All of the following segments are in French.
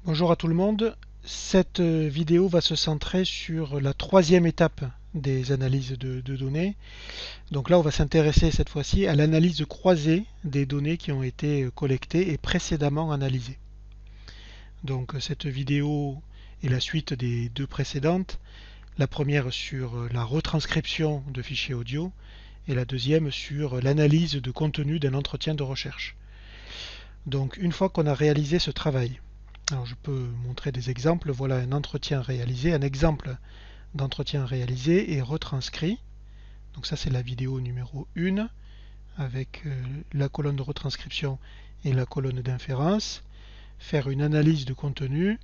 Bonjour à tout le monde. Cette vidéo va se centrer sur la troisième étape des analyses de données. Donc là, on va s'intéresser cette fois-ci à l'analyse croisée des données qui ont été collectées et précédemment analysées. Donc cette vidéo est la suite des deux précédentes. La première sur la retranscription de fichiers audio et la deuxième sur l'analyse de contenu d'un entretien de recherche. Donc une fois qu'on a réalisé ce travail, alors je peux montrer des exemples. Voilà un entretien réalisé, un exemple d'entretien réalisé et retranscrit. Donc ça c'est la vidéo numéro 1 avec la colonne de retranscription et la colonne d'inférence. Faire une analyse de contenu,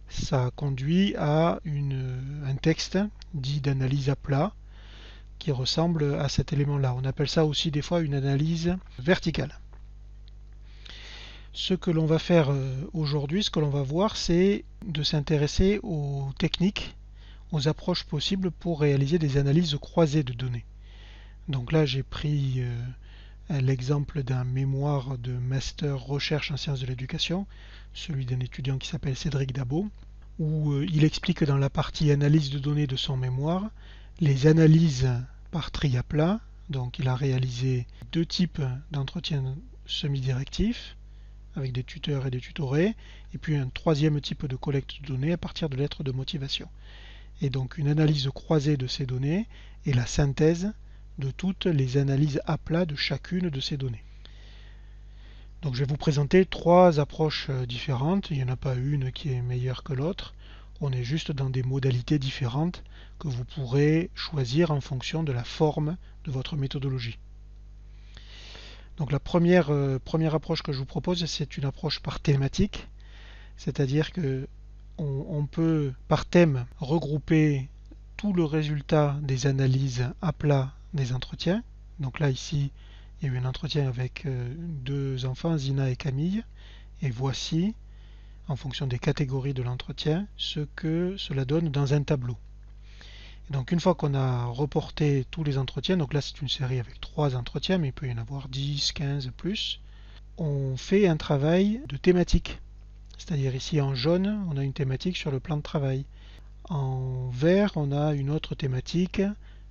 ça conduit à un texte dit d'analyse à plat qui ressemble à cet élément-là. On appelle ça aussi des fois une analyse verticale. Ce que l'on va faire aujourd'hui, ce que l'on va voir, c'est de s'intéresser aux techniques, aux approches possibles pour réaliser des analyses croisées de données. Donc là, j'ai pris l'exemple d'un mémoire de master recherche en sciences de l'éducation, celui d'un étudiant qui s'appelle Cédric Dabo, où il explique dans la partie analyse de données de son mémoire les analyses par tri à plat. Donc il a réalisé deux types d'entretiens semi-directifs, avec des tuteurs et des tutorés, et puis un troisième type de collecte de données à partir de lettres de motivation. Et donc une analyse croisée de ces données et la synthèse de toutes les analyses à plat de chacune de ces données. Donc je vais vous présenter trois approches différentes, il n'y en a pas une qui est meilleure que l'autre, on est juste dans des modalités différentes que vous pourrez choisir en fonction de la forme de votre méthodologie. Donc la première approche que je vous propose, c'est une approche par thématique, c'est-à-dire que on peut par thème regrouper tout le résultat des analyses à plat des entretiens. Donc là ici, il y a eu un entretien avec deux enfants, Zina et Camille, et voici, en fonction des catégories de l'entretien, ce que cela donne dans un tableau. Et donc une fois qu'on a reporté tous les entretiens, donc là c'est une série avec 3 entretiens, mais il peut y en avoir 10, 15, plus, on fait un travail de thématique. C'est-à-dire ici en jaune, on a une thématique sur le plan de travail. En vert, on a une autre thématique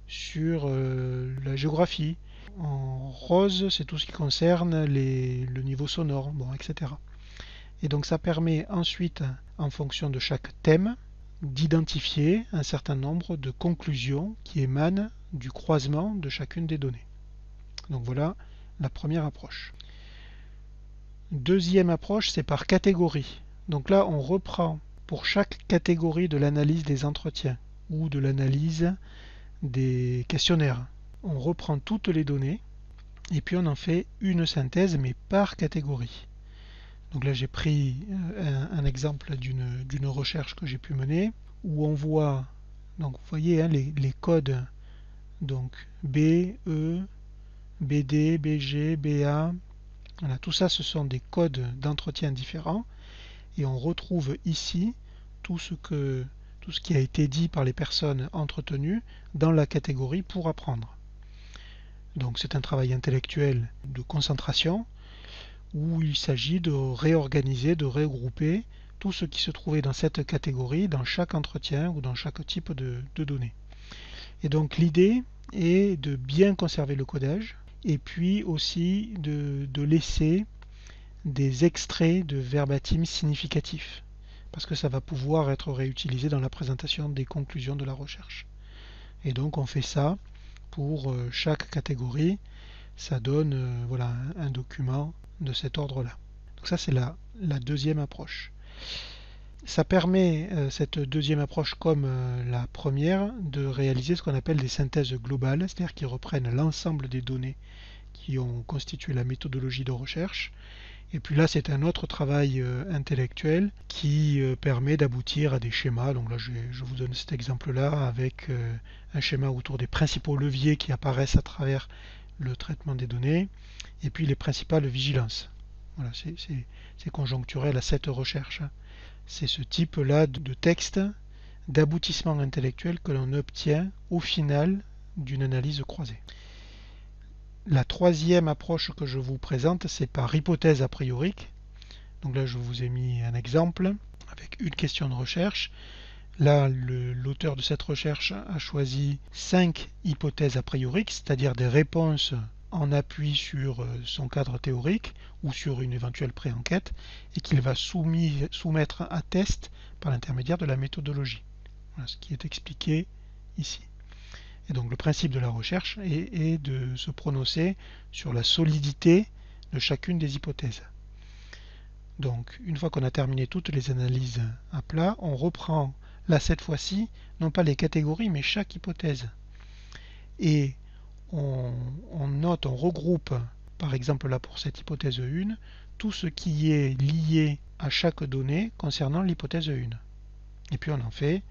sur la géographie. En rose, c'est tout ce qui concerne le niveau sonore, bon, etc. Et donc ça permet ensuite, en fonction de chaque thème, d'identifier un certain nombre de conclusions qui émanent du croisement de chacune des données. Donc voilà la première approche. Deuxième approche, c'est par catégorie. Donc là, on reprend pour chaque catégorie de l'analyse des entretiens ou de l'analyse des questionnaires. On reprend toutes les données et puis on en fait une synthèse, mais par catégorie. Donc là, j'ai pris un exemple d'une recherche que j'ai pu mener où on voit, donc vous voyez hein, les codes donc B, E, BD, BG, BA. Voilà, tout ça, ce sont des codes d'entretien différents et on retrouve ici tout ce qui a été dit par les personnes entretenues dans la catégorie pour apprendre. Donc c'est un travail intellectuel de concentration où il s'agit de réorganiser, de regrouper tout ce qui se trouvait dans cette catégorie, dans chaque entretien ou dans chaque type de données. Et donc l'idée est de bien conserver le codage et puis aussi de laisser des extraits de verbatim significatifs parce que ça va pouvoir être réutilisé dans la présentation des conclusions de la recherche. Et donc on fait ça pour chaque catégorie, ça donne voilà, un document de cet ordre-là. Donc ça c'est la deuxième approche. Ça permet, cette deuxième approche comme la première, de réaliser ce qu'on appelle des synthèses globales, c'est-à-dire qui reprennent l'ensemble des données qui ont constitué la méthodologie de recherche. Et puis là, c'est un autre travail intellectuel qui permet d'aboutir à des schémas. Donc là, je vous donne cet exemple-là avec un schéma autour des principaux leviers qui apparaissent à travers le traitement des données et puis les principales vigilances. Voilà, c'est conjoncturel à cette recherche. C'est ce type-là de texte d'aboutissement intellectuel que l'on obtient au final d'une analyse croisée. La troisième approche que je vous présente, c'est par hypothèse a priori. Donc là, je vous ai mis un exemple une question de recherche. Là, l'auteur de cette recherche a choisi 5 hypothèses a priori, c'est-à-dire des réponses en appui sur son cadre théorique ou sur une éventuelle pré-enquête, et qu'il va soumettre à test par l'intermédiaire de la méthodologie. Voilà ce qui est expliqué ici. Et donc le principe de la recherche est de se prononcer sur la solidité de chacune des hypothèses. Donc une fois qu'on a terminé toutes les analyses à plat, on reprend là cette fois-ci non pas les catégories mais chaque hypothèse. Et on note, on regroupe par exemple là pour cette hypothèse 1 tout ce qui est lié à chaque donnée concernant l'hypothèse 1. Et puis on en fait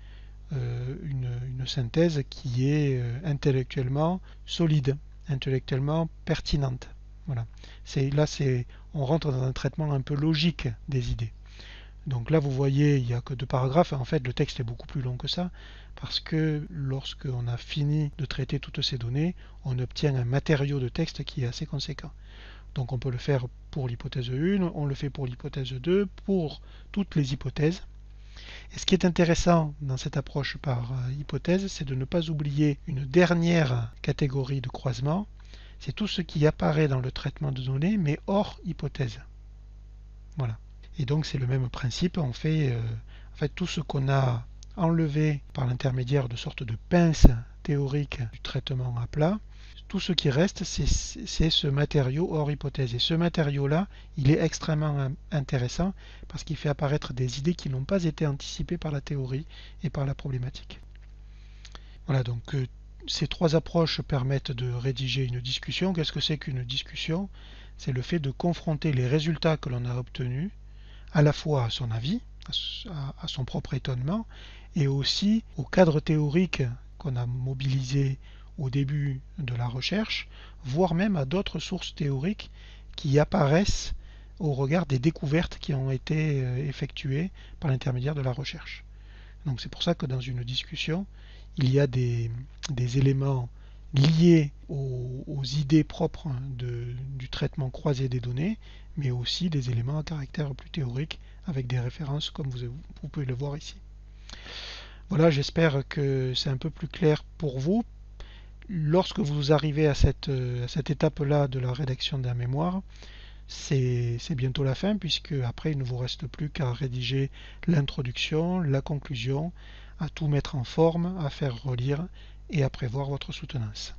une synthèse qui est intellectuellement solide, intellectuellement pertinente. Voilà. On rentre dans un traitement un peu logique des idées. Donc là, vous voyez, il n'y a que 2 paragraphes. En fait, le texte est beaucoup plus long que ça, parce que lorsqu'on a fini de traiter toutes ces données, on obtient un matériau de texte qui est assez conséquent. Donc on peut le faire pour l'hypothèse 1, on le fait pour l'hypothèse 2, pour toutes les hypothèses. Et ce qui est intéressant dans cette approche par hypothèse, c'est de ne pas oublier une dernière catégorie de croisement, c'est tout ce qui apparaît dans le traitement de données, mais hors hypothèse. Voilà. Et donc c'est le même principe, on fait en fait tout ce qu'on a enlevé par l'intermédiaire de sortes de pinces théoriques du traitement à plat, tout ce qui reste c'est ce matériau hors hypothèse. Et ce matériau-là, il est extrêmement intéressant parce qu'il fait apparaître des idées qui n'ont pas été anticipées par la théorie et par la problématique. Voilà, donc ces 3 approches permettent de rédiger une discussion. Qu'est-ce que c'est qu'une discussion? C'est le fait de confronter les résultats que l'on a obtenus à la fois à son avis, à son propre étonnement, et aussi au cadre théorique qu'on a mobilisé au début de la recherche, voire même à d'autres sources théoriques qui apparaissent au regard des découvertes qui ont été effectuées par l'intermédiaire de la recherche. Donc c'est pour ça que dans une discussion, il y a des éléments liés aux idées propres du traitement croisé des données, mais aussi des éléments à caractère plus théorique avec des références comme vous pouvez le voir ici. Voilà, j'espère que c'est un peu plus clair pour vous. Lorsque vous arrivez à cette étape-là de la rédaction d'un mémoire, c'est bientôt la fin, puisque après il ne vous reste plus qu'à rédiger l'introduction, la conclusion, à tout mettre en forme, à faire relire et à prévoir votre soutenance.